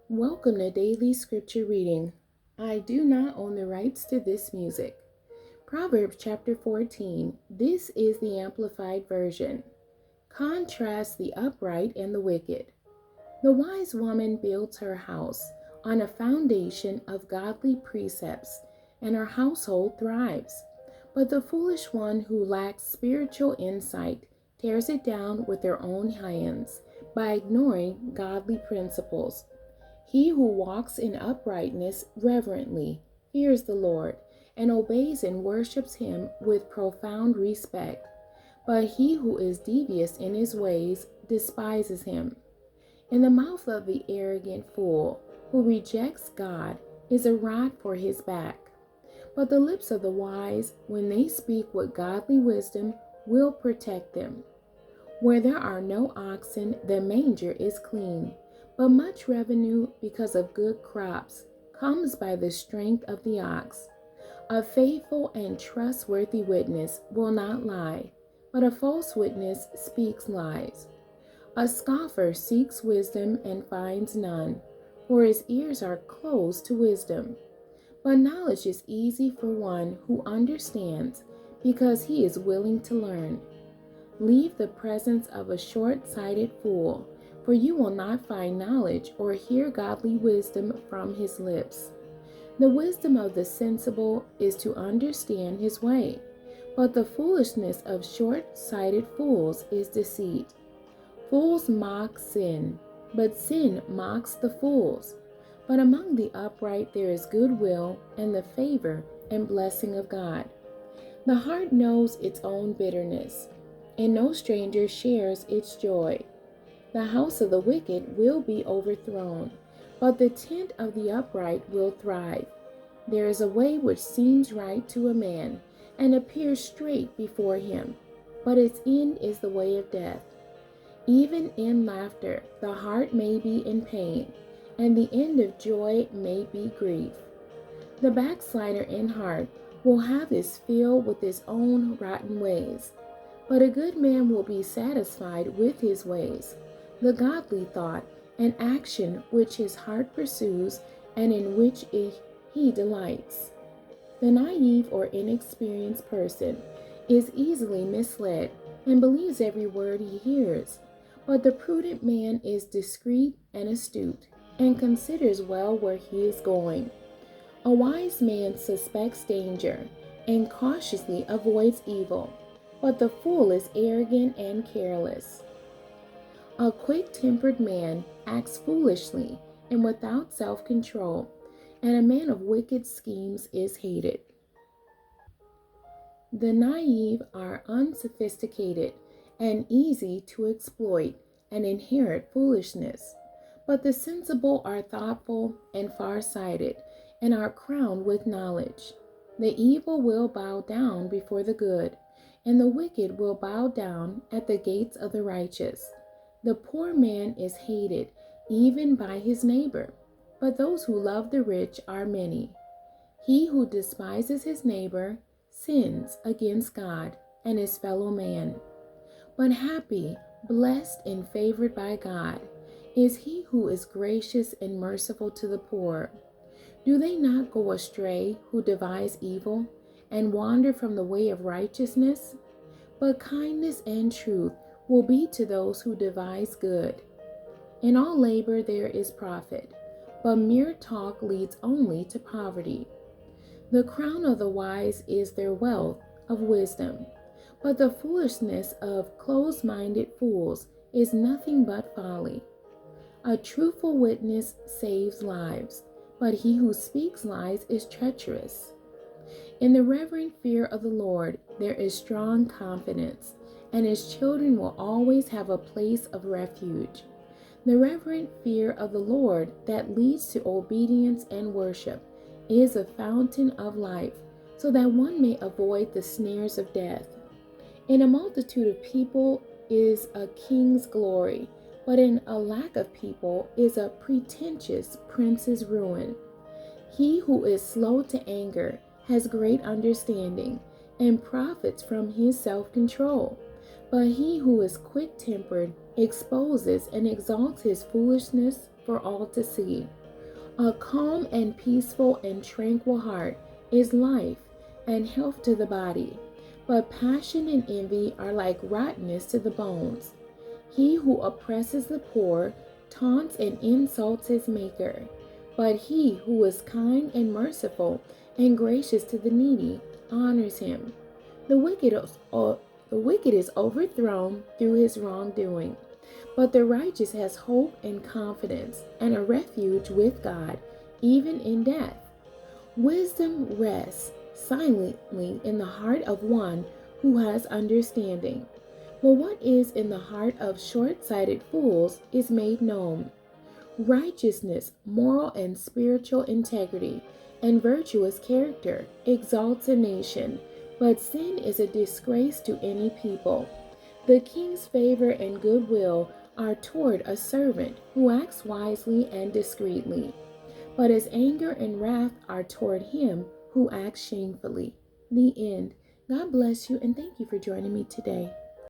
Welcome to Daily Scripture Reading. I do not own the rights to this music. Proverbs chapter 14. This is the Amplified Version. Contrast the upright and the wicked. The wise woman builds her house on a foundation of godly precepts, and her household thrives. But the foolish one who lacks spiritual insight tears it down with their own hands by ignoring godly principles. He who walks in uprightness reverently fears the Lord and obeys and worships him with profound respect. But he who is devious in his ways despises him. In the mouth of the arrogant fool who rejects God is a rod for his back. But the lips of the wise, when they speak with godly wisdom, will protect them. Where there are no oxen, the manger is clean, but much revenue because of good crops comes by the strength of the ox. A faithful and trustworthy witness will not lie, but a false witness speaks lies. A scoffer seeks wisdom and finds none, for his ears are closed to wisdom. But knowledge is easy for one who understands, because he is willing to learn. Leave the presence of a short-sighted fool, for you will not find knowledge or hear godly wisdom from his lips. The wisdom of the sensible is to understand his way, but the foolishness of short-sighted fools is deceit. Fools mock sin, but sin mocks the fools. But among the upright there is goodwill and the favor and blessing of God. The heart knows its own bitterness, and no stranger shares its joy. The house of the wicked will be overthrown, but the tent of the upright will thrive. There is a way which seems right to a man, and appears straight before him, but its end is the way of death. Even in laughter the heart may be in pain, and the end of joy may be grief. The backslider in heart will have his fill with his own rotten ways, but a good man will be satisfied with his ways. The godly thought and action which his heart pursues and in which he delights. The naive or inexperienced person is easily misled and believes every word he hears, but the prudent man is discreet and astute and considers well where he is going. A wise man suspects danger and cautiously avoids evil, but the fool is arrogant and careless. A quick-tempered man acts foolishly and without self-control, and a man of wicked schemes is hated. The naive are unsophisticated and easy to exploit and inherit foolishness, but the sensible are thoughtful and far-sighted and are crowned with knowledge. The evil will bow down before the good, and the wicked will bow down at the gates of the righteous. The poor man is hated even by his neighbor, but those who love the rich are many. He who despises his neighbor sins against God and his fellow man. But happy, blessed, and favored by God is he who is gracious and merciful to the poor. Do they not go astray who devise evil and wander from the way of righteousness? But kindness and truth will be to those who devise good. In all labor there is profit, but mere talk leads only to poverty. The crown of the wise is their wealth of wisdom, but the foolishness of close-minded fools is nothing but folly. A truthful witness saves lives, but he who speaks lies is treacherous. In the reverent fear of the Lord there is strong confidence, and his children will always have a place of refuge. The reverent fear of the Lord that leads to obedience and worship is a fountain of life, so that one may avoid the snares of death. In a multitude of people is a king's glory, but in a lack of people is a pretentious prince's ruin. He who is slow to anger has great understanding and profits from his self-control, but he who is quick-tempered exposes and exalts his foolishness for all to see. A calm and peaceful and tranquil heart is life and health to the body, but passion and envy are like rottenness to the bones. He who oppresses the poor taunts and insults his Maker, but he who is kind and merciful and gracious to the needy honors him. The wicked is overthrown through his wrongdoing, but the righteous has hope and confidence and a refuge with God, even in death. Wisdom rests silently in the heart of one who has understanding. But what is in the heart of short-sighted fools is made known. Righteousness, moral and spiritual integrity, and virtuous character exalts a nation, but sin is a disgrace to any people. The king's favor and goodwill are toward a servant who acts wisely and discreetly, but his anger and wrath are toward him who acts shamefully. The end. God bless you, and thank you for joining me today.